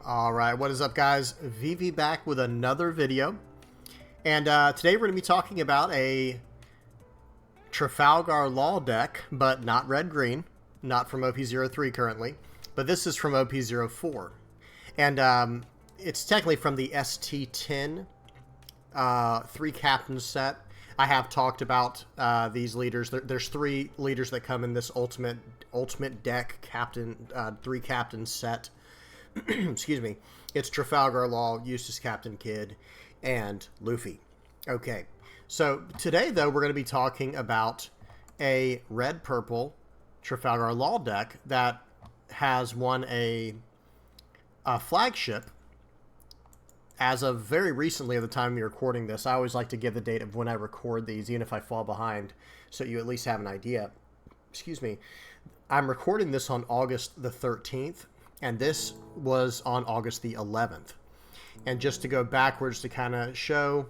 All right, what is up, guys? VV back with another video. And today we're going to be talking about a Trafalgar Law deck, but not red-green, not from OP-03 currently, but this is from OP-04. And it's technically from the ST-10 three-captain set. I have talked about these leaders. There's three leaders that come in this ultimate deck captain, three-captain set. Excuse me. It's Trafalgar Law, Eustace Captain Kidd, and Luffy. Okay, so today, though, we're going to be talking about a red-purple Trafalgar Law deck that has won a flagship as of very recently at the time we're recording this. I always like to give the date of when I record these, even if I fall behind, so you at least have an idea. Excuse me. I'm recording this on August the 13th, and this was on August the 11th. And just to go backwards to kind of show,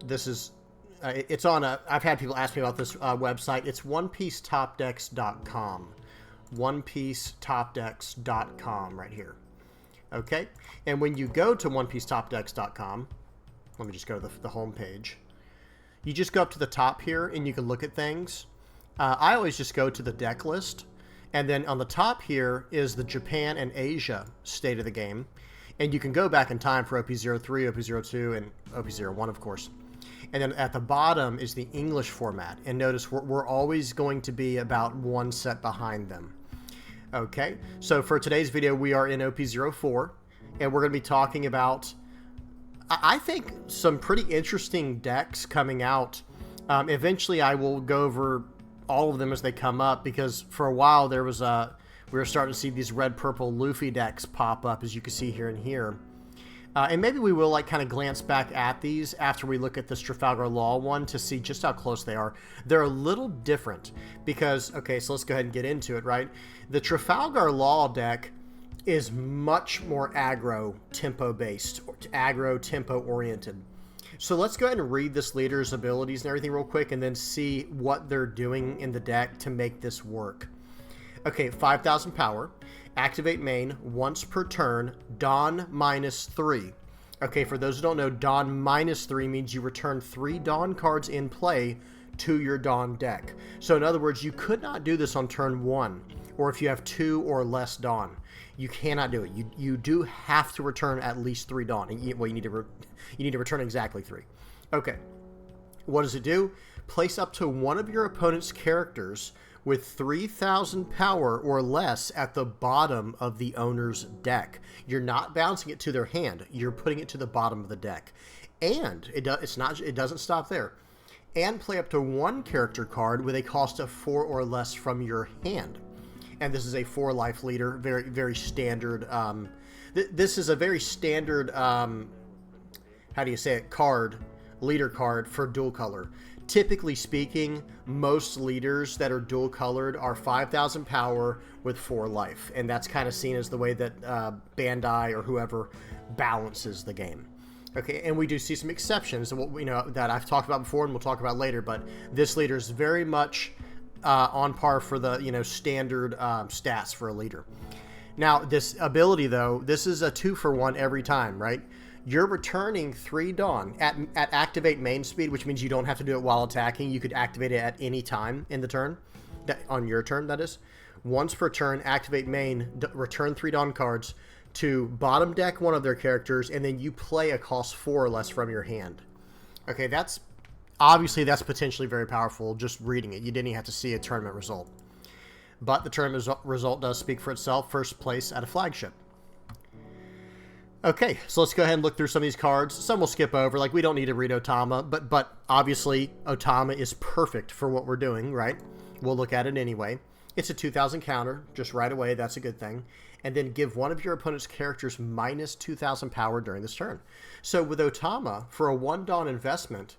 this is, it's on I've had people ask me about this website. It's onepiecetopdecks.com. Onepiecetopdecks.com right here. Okay? And when you go to onepiecetopdecks.com, let me just go to the home page. You just go up to the top here and you can look at things. I always just go to the deck list. And then on the top here is the Japan and Asia state of the game. And you can go back in time for OP-03, OP-02, and OP-01, of course. And then at the bottom is the English format. And notice we're always going to be about one set behind them. Okay, so for today's video, we are in OP-04. And we're going to be talking about, I think, some pretty interesting decks coming out. Eventually, I will go over all of them as they come up, because for a while there was we were starting to see these red-purple Luffy decks pop up, as you can see here and here. And maybe we will kind of glance back at these after we look at this Trafalgar Law one to see just how close they are. They're a little different because, okay, so let's go ahead and get into it, right? The Trafalgar Law deck is much more aggro tempo-based, aggro tempo-oriented. So let's go ahead and read this leader's abilities and everything real quick and then see what they're doing in the deck to make this work. Okay, 5,000 power. Activate main once per turn. Dawn -3. Okay, for those who don't know, Dawn -3 means you return 3 Dawn cards in play to your Dawn deck. So in other words, you could not do this on turn 1, or if you have 2 or less Dawn. You cannot do it. You do have to return at least 3 Dawn. Well, you need to return exactly 3. Okay. What does it do? Place up to one of your opponent's characters with 3,000 power or less at the bottom of the owner's deck. You're not bouncing it to their hand. You're putting it to the bottom of the deck. And it doesn't stop there. And play up to one character card with a cost of 4 or less from your hand. And this is a 4-life leader, very, very standard. This is a very standard, how do you say it, leader card for dual color. Typically speaking, most leaders that are dual colored are 5,000 power with 4 life. And that's kind of seen as the way that Bandai or whoever balances the game. Okay, and we do see some exceptions that I've talked about before and we'll talk about later, but this leader is very much on par for the standard stats for a leader. Now this ability, though, this is a 2-for-1 every time, right? You're returning 3 Dawn at activate main speed, which means you don't have to do it while attacking. You could activate it at any time in the turn, on your turn, that is. Once per turn, activate main, return 3 Dawn cards to bottom deck one of their characters, and then you play a cost 4 or less from your hand. Okay, that's potentially very powerful just reading it. You didn't even have to see a tournament result. But the tournament result does speak for itself. First place at a flagship. Okay, so let's go ahead and look through some of these cards. Some we'll skip over. Like, we don't need to read Otama, but obviously Otama is perfect for what we're doing, right? We'll look at it anyway. It's a 2,000 counter, just right away. That's a good thing. And then give one of your opponent's characters minus 2,000 power during this turn. So with Otama, for a 1 Dawn investment,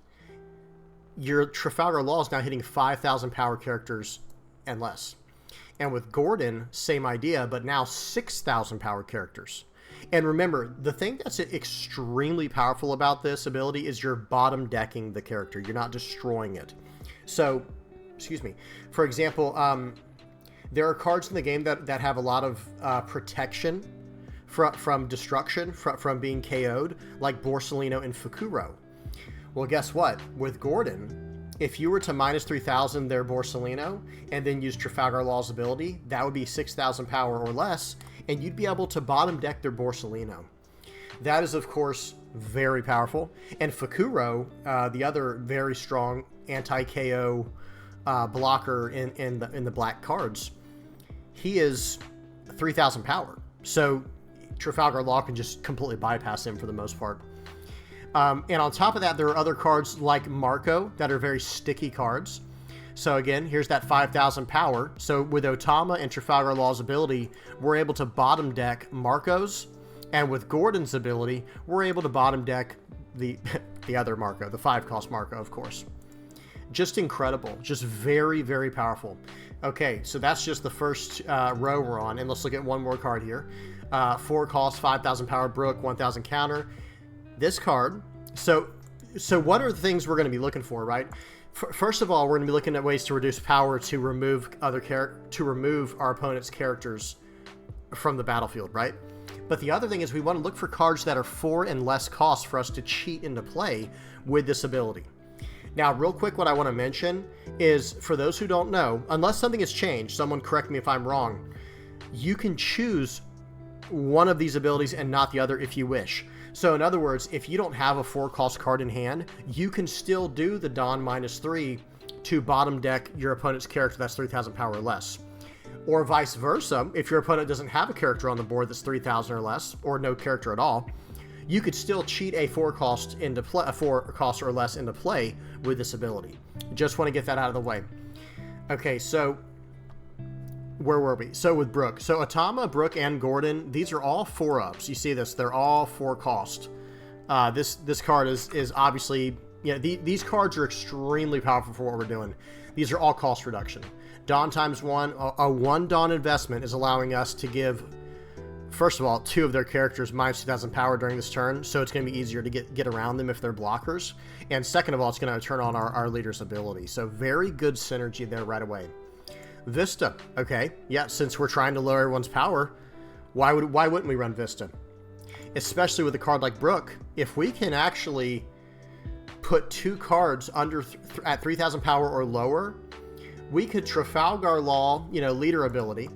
your Trafalgar Law is now hitting 5,000 power characters and less. And with Gordon, same idea, but now 6,000 power characters. And remember, the thing that's extremely powerful about this ability is you're bottom decking the character. You're not destroying it. So, excuse me. For example, there are cards in the game that have a lot of protection from destruction, from being KO'd, like Borsalino and Fukuro. Well, guess what? With Gordon, if you were to minus 3,000 their Borsalino and then use Trafalgar Law's ability, that would be 6,000 power or less, and you'd be able to bottom deck their Borsalino. That is, of course, very powerful. And Fukuro, the other very strong anti-KO blocker in the black cards, he is 3,000 power. So Trafalgar Law can just completely bypass him for the most part. And on top of that, there are other cards like Marco that are very sticky cards. So again, here's that 5,000 power. So with Otama and Trafalgar Law's ability, we're able to bottom deck Marco's. And with Gordon's ability, we're able to bottom deck the other Marco, the 5-cost Marco, of course. Just incredible. Just very, very powerful. Okay, so that's just the first row we're on. And let's look at one more card here. 4-cost, 5,000 power Brook, 1,000 counter. This card. So what are the things we're going to be looking for, right? First of all, we're going to be looking at ways to reduce power to remove our opponent's characters from the battlefield, right? But the other thing is we want to look for cards that are 4 and less cost for us to cheat into play with this ability. Now, real quick, what I want to mention is, for those who don't know, unless something has changed, someone correct me if I'm wrong, you can choose one of these abilities and not the other if you wish. So in other words, if you don't have a 4-cost card in hand, you can still do the Dawn -3 to bottom deck your opponent's character that's 3,000 power or less. Or vice versa, if your opponent doesn't have a character on the board that's 3,000 or less, or no character at all, you could still cheat a 4-cost into play, a 4-cost or less into play with this ability. Just want to get that out of the way. Okay, so where were we? So with Brook. So Otama, Brook, and Gordon, these are all 4-ups. You see this, they're all 4-cost. This card is obviously, these cards are extremely powerful for what we're doing. These are all cost reduction. Dawn ×1, a 1 Dawn investment is allowing us to give, first of all, 2 of their characters minus 2,000 power during this turn, so it's going to be easier to get around them if they're blockers. And second of all, it's going to turn on our leader's ability. So very good synergy there right away. Vista, okay, yeah, since we're trying to lower everyone's power, why wouldn't we run Vista? Especially with a card like Brook, if we can actually put 2 cards under at 3,000 power or lower, we could Trafalgar Law, leader ability,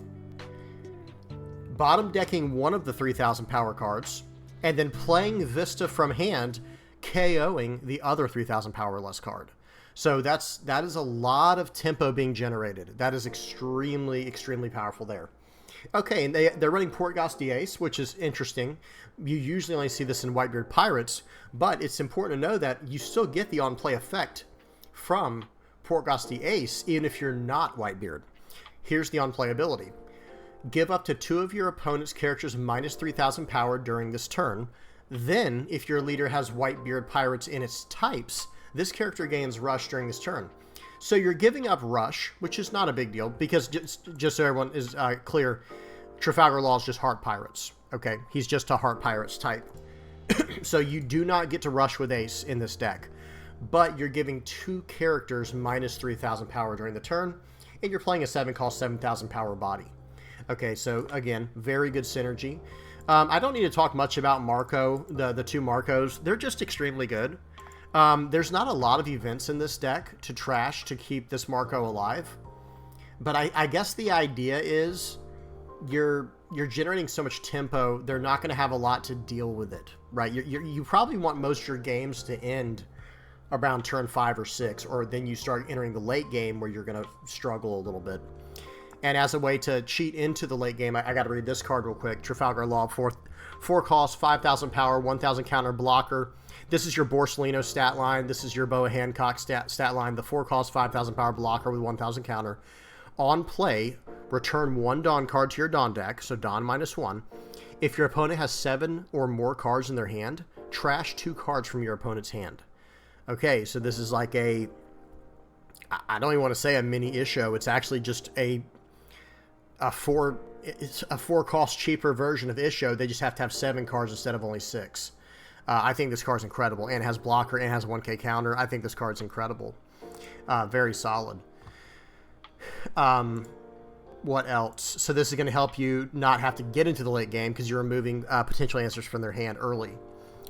bottom decking one of the 3,000 power cards, and then playing Vista from hand, KOing the other 3,000 power or less card. So that is a lot of tempo being generated. That is extremely, extremely powerful there. Okay, and they're running Portgas Ace, which is interesting. You usually only see this in Whitebeard Pirates, but it's important to know that you still get the on-play effect from Portgas Ace, even if you're not Whitebeard. Here's the on-play ability. Give up to 2 of your opponent's characters minus 3,000 power during this turn. Then, if your leader has Whitebeard Pirates in its types, this character gains Rush during this turn. So you're giving up Rush, which is not a big deal, because just so everyone is clear, Trafalgar Law is just Heart Pirates. Okay, he's just a Heart Pirates type. So you do not get to Rush with Ace in this deck. But you're giving 2 characters minus 3,000 power during the turn, and you're playing a 7-cost, 7,000 power body. Okay, so again, very good synergy. I don't need to talk much about Marco, the 2 Marcos. They're just extremely good. There's not a lot of events in this deck to trash to keep this Marco alive. But I guess the idea is you're generating so much tempo, they're not going to have a lot to deal with it, right? You probably want most of your games to end around turn 5 or 6, or then you start entering the late game where you're going to struggle a little bit. And as a way to cheat into the late game, I got to read this card real quick. Trafalgar Law, 4 cost, 5,000 power, 1,000 counter blocker. This is your Borsalino stat line. This is your Boa Hancock stat line. The 4 cost, 5,000 power blocker with 1,000 counter. On play, return 1 Dawn card to your Dawn deck, so Dawn -1. If your opponent has 7 or more cards in their hand, trash 2 cards from your opponent's hand. Okay, so this is like I don't even want to say a mini Isho. It's actually just a 4-cost cheaper version of Isho. They just have to have 7 cards instead of only 6. I think this card's incredible, and has blocker and has 1k counter. I think this card's incredible. Very solid. What else? So this is going to help you not have to get into the late game because you're removing potential answers from their hand early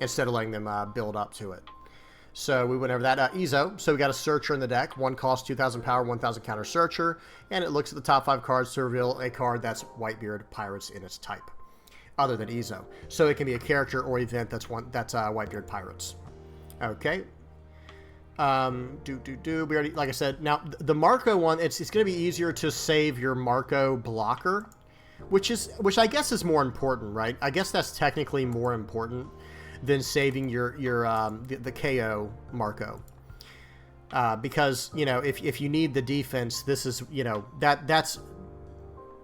instead of letting them build up to it. So we went over that. Ezo. So we got a searcher in the deck. 1 cost, 2,000 power, 1,000 counter searcher. And it looks at the top 5 cards to reveal a card that's Whitebeard Pirates in its type, other than Ezo. So it can be a character or event that's Whitebeard Pirates. Okay. We already, like I said, now the Marco one, it's going to be easier to save your Marco blocker, which I guess is more important, right? I guess that's technically more important than saving the KO Marco, because if you need the defense, this is that's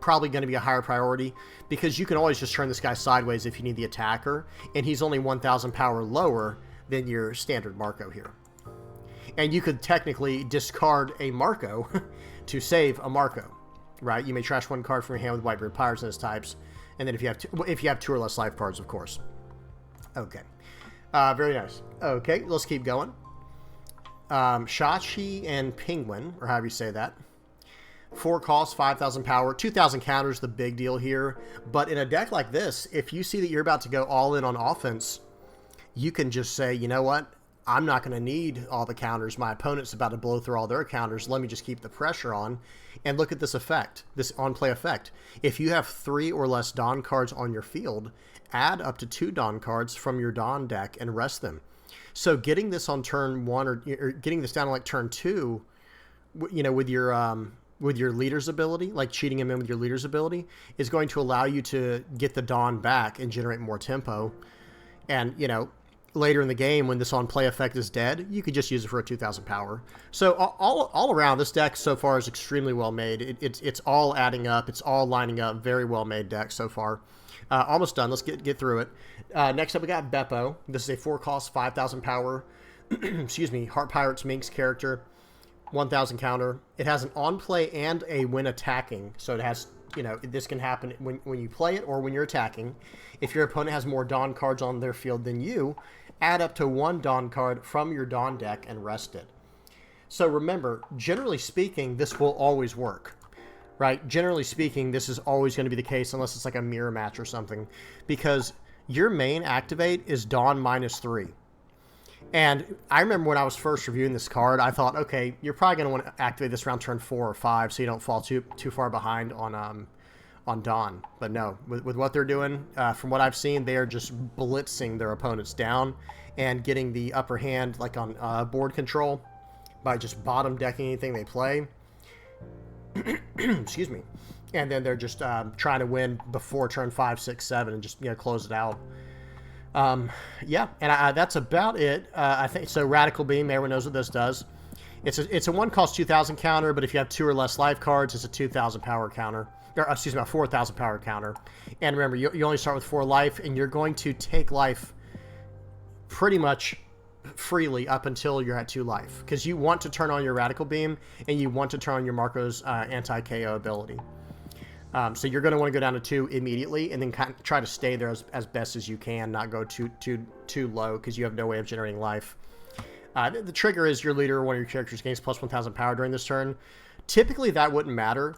probably going to be a higher priority, because you can always just turn this guy sideways if you need the attacker, and he's only 1,000 power lower than your standard Marco here. And you could technically discard a Marco to save a Marco, right? You may trash 1 card from your hand with Whitebeard Pirates and its types, and then if you have 2 or less life cards, of course. Okay, very nice. Okay, let's keep going. Shachi and Penguin, or however you say that. 4 costs, 5,000 power, 2,000 counters, the big deal here. But in a deck like this, if you see that you're about to go all in on offense, you can just say, you know what? I'm not going to need all the counters. My opponent's about to blow through all their counters. Let me just keep the pressure on. And look at this effect, this on-play effect. If you have 3 or less Dawn cards on your field, add up to 2 Dawn cards from your Dawn deck and rest them. So getting this on turn 1 or getting this down to like turn 2, with your leader's ability, like cheating him in with your leader's ability, is going to allow you to get the Dawn back and generate more tempo. And, later in the game, when this on-play effect is dead, you could just use it for a 2,000 power. So all around, this deck so far is extremely well made. It's all adding up. It's all lining up. Very well made deck so far. Almost done. Let's get through it. Next up, we got Beppo. This is a 4 cost, 5,000 power. Excuse me. Heart Pirates Minx character. 1,000 counter. It has an on-play and a when attacking. So it has, this can happen when you play it or when you're attacking. If your opponent has more Dawn cards on their field than you, add up to 1 Dawn card from your Dawn deck and rest it. So remember, generally speaking, this will always work, right? Generally speaking, this is always going to be the case unless it's like a mirror match or something, because your main activate is Dawn -3. And I remember when I was first reviewing this card, I thought, okay, you're probably going to want to activate this around turn 4 or 5 so you don't fall too far behind on Dawn. But no, with what they're doing, from what I've seen, they are just blitzing their opponents down and getting the upper hand, like on board control, by just bottom decking anything they play. Excuse me. And then they're just trying to win before turn 5, 6, 7 and just close it out. Yeah, and that's about it. I think so. Radical Beam, everyone knows what this does. It's a 1 cost 2,000 counter, but if you have 2 or less life cards, it's a 2,000 power counter. Or, excuse me, a 4,000 power counter. And remember, you only start with 4 life, and you're going to take life pretty much freely up until you're at 2 life, because you want to turn on your Radical Beam, and you want to turn on your Marco's anti-KO ability. So you're going to want to go down to 2 immediately, and then kind of try to stay there as best as you can, not go too low, because you have no way of generating life. The trigger is your leader or one of your characters gains plus 1,000 power during this turn. Typically, that wouldn't matter.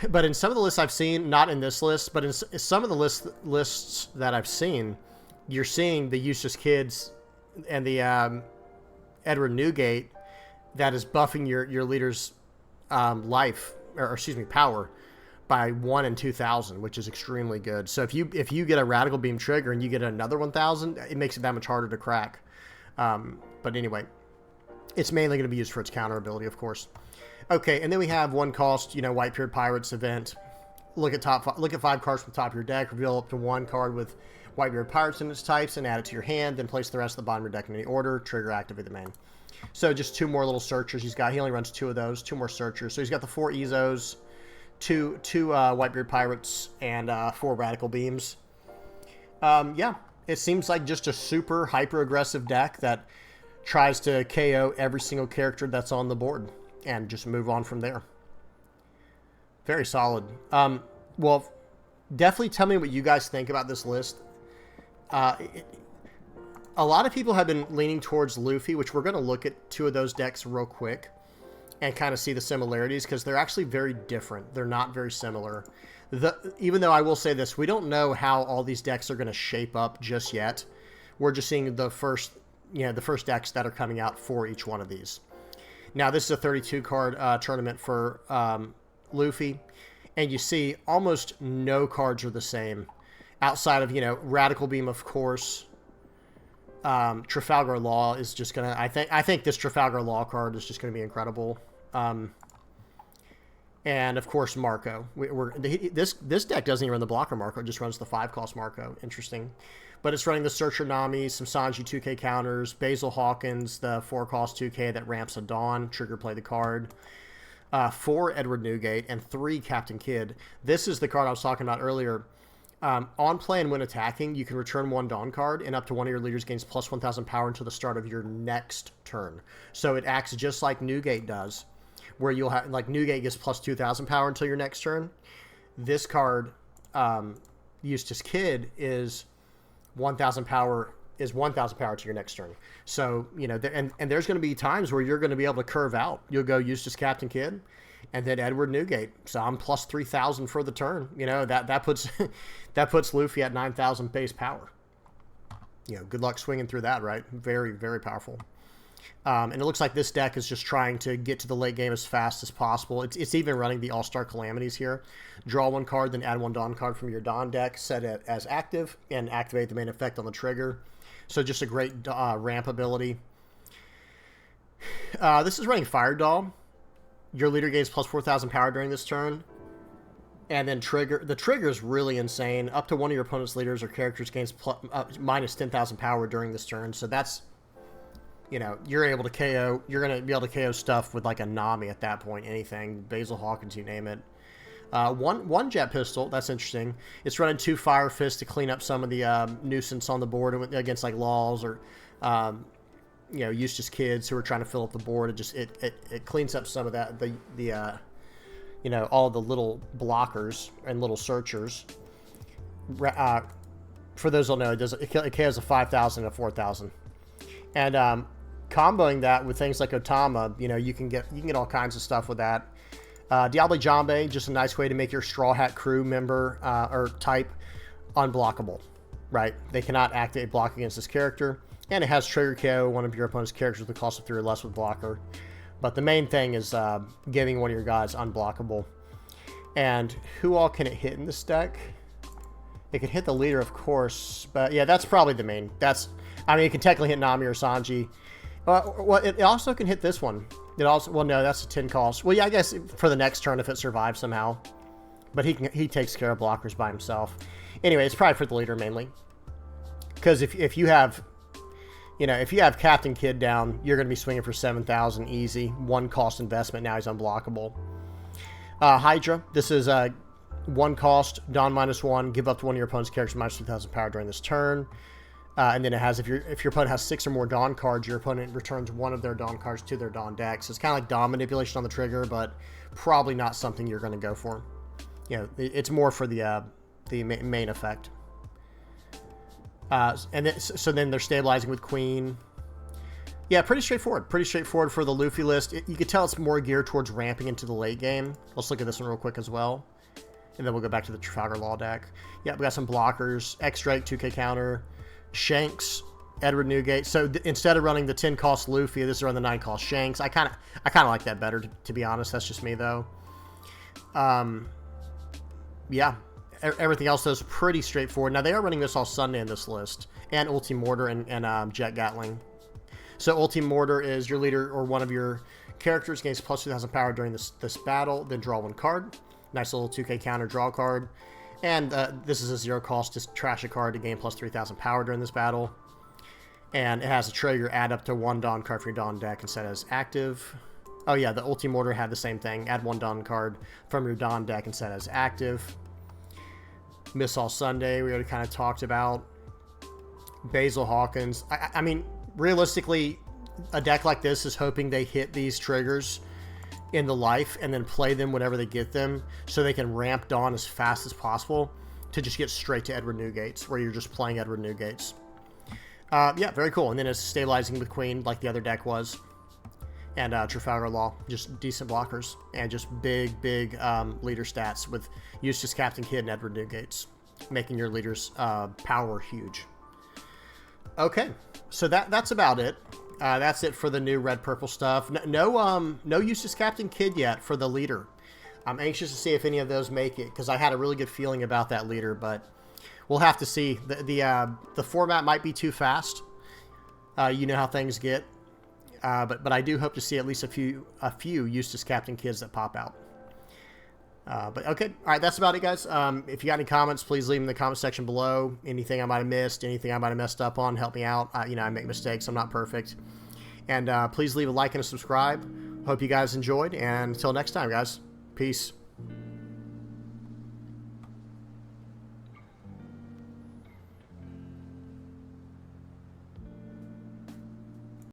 But in some of the lists I've seen, not in this list, but in some of the lists that I've seen, you're seeing the Eustace Kids and the Edward Newgate that is buffing your leader's life, or excuse me, power by 1 in 2,000, which is extremely good. So if you get a Radical Beam trigger and you get another 1,000, it makes it that much harder to crack. But anyway, it's mainly going to be used for its counter ability, of course. Okay, and then we have 1 cost, Whitebeard Pirates event. Look at 5 cards from the top of your deck, reveal up to 1 card with Whitebeard Pirates in its types, and add it to your hand, then place the rest of the bottom of your deck in any order, trigger, activate the main. So just 2 more little searchers. He only runs 2 of those, 2 more searchers. So he's got the 4 Ezos, 2 Whitebeard Pirates, and 4 Radical Beams. Yeah, it seems like just a super hyper-aggressive deck that tries to KO every single character that's on the board and just move on from there. Very solid. Well, definitely tell me what you guys think about this list. A lot of people have been leaning towards Luffy, which we're going to look at 2 of those decks real quick. and kind of see the similarities, because they're actually very different. They're not very similar. Even though I will say this, we don't know how all these decks are going to shape up just yet. We're just seeing the first decks that are coming out for each one of these. Now, this is a 32 card tournament for Luffy, and you see almost no cards are the same outside of, Radical Beam, of course. Trafalgar Law is just gonna. I think this Trafalgar Law card is just gonna be incredible. And of course Marco. This deck doesn't even run the blocker Marco; it just runs the 5-cost Marco. Interesting, but it's running the Searcher Nami, some Sanji 2K counters, Basil Hawkins, the 4-cost 2K that ramps a Dawn, trigger play the card. 4 Edward Newgate and 3 Captain Kidd. This is the card I was talking about earlier. On play and when attacking, you can return 1 Dawn card, and up to one of your leaders gains plus 1,000 power until the start of your next turn. So it acts just like Newgate does, where you'll have, like, Newgate gets plus 2,000 power until your next turn. This card, Eustace Kidd, is 1,000 power to your next turn. So, and there's going to be times where you're going to be able to curve out. You'll go Eustace Captain Kidd, and then Edward Newgate. So I'm plus 3,000 for the turn. That puts that puts Luffy at 9,000 base power. Good luck swinging through that, right? Very, very powerful. And it looks like this deck is just trying to get to the late game as fast as possible. It's even running the All-Star Calamities here. Draw 1 card, then add 1 Dawn card from your Dawn deck, set it as active, and activate the main effect on the trigger. So just a great ramp ability. This is running Fire Doll. Your leader gains plus 4,000 power during this turn. And then the trigger is really insane. Up to one of your opponent's leaders or characters gains minus 10,000 power during this turn. So that's, you're able to KO. You're going to be able to KO stuff with like a Nami at that point. Anything. Basil Hawkins, you name it. One jet pistol. That's interesting. It's running 2 Fire Fists to clean up some of the nuisance on the board against like Laws or Eustace Kids who are trying to fill up the board. It cleans up some of that. All the little blockers and little searchers. For those who don't know, it KOs a 5,000 and a 4,000, and comboing that with things like Otama, you can get all kinds of stuff with that. Diable Jambe, just a nice way to make your Straw Hat crew member or type unblockable, right? They cannot activate block against this character, and it has trigger KO one of your opponent's characters with a cost of 3 or less with blocker. But the main thing is giving one of your guys unblockable. And who all can it hit in this deck? It can hit the leader, of course, but yeah, that's probably the main. It can technically hit Nami or Sanji. Well, it also can hit this one. No, that's a 10 cost. Well, yeah, I guess for the next turn if it survives somehow. But he takes care of blockers by himself. Anyway, it's probably for the leader mainly. Because if you have Captain Kidd down, you're going to be swinging for 7,000 easy. 1 cost investment. Now he's unblockable. Hydra. This is 1 cost, Dawn -1. Give up to one of your opponent's characters minus 2,000 power during this turn. And then it has, if your opponent has 6 or more Dawn cards, your opponent returns 1 of their Dawn cards to their Dawn deck. So it's kind of like Dawn manipulation on the trigger, but probably not something you're going to go for. It's more for the main effect. So then they're stabilizing with Queen. Yeah, pretty straightforward. Pretty straightforward for the Luffy list. You could tell it's more geared towards ramping into the late game. Let's look at this one real quick as well. And then we'll go back to the Trafalgar Law deck. Yeah, we got some blockers. X-Drake, 2K counter. Shanks, Edward Newgate. So instead of running the 10 cost Luffy, this is running the 9 cost Shanks. I kind of like that better, to be honest. That's just me though. Yeah, everything else is pretty straightforward. Now they are running this all Sunday in this list, and Ulti Mortar and Jet Gatling. So Ulti Mortar is your leader or one of your characters gains plus 2,000 power during this battle. Then draw 1 card. Nice little 2K counter draw card. And this is a 0 cost, just trash a card to gain plus 3,000 power during this battle. And it has a trigger, add up to 1 Dawn card for your Dawn deck and set as active. Oh yeah, the Ulti Mortar had the same thing. Add 1 Dawn card from your Dawn deck and set as active. Miss All Sunday, we already kind of talked about. Basil Hawkins. I mean, realistically, a deck like this is hoping they hit these triggers in the life and then play them whenever they get them so they can ramp Dawn as fast as possible to just get straight to Edward Newgates, where you're just playing Edward Newgates. Yeah, very cool. And then it's stabilizing with Queen like the other deck was. and Trafalgar Law, just decent blockers, and just big leader stats with Eustace, Captain Kidd, and Edward Newgates, making your leaders power huge. Okay, so that's about it. That's it for the new red-purple stuff. No Eustace, Captain Kidd yet for the leader. I'm anxious to see if any of those make it, because I had a really good feeling about that leader, but we'll have to see. The format might be too fast. You know how things get. But I do hope to see at least a few Eustace Captain Kidds that pop out. But okay, all right, that's about it, guys. If you got any comments, please leave them in the comment section below. Anything I might have missed, anything I might have messed up on, help me out. I make mistakes. I'm not perfect. And please leave a like and a subscribe. Hope you guys enjoyed. And until next time, guys, peace.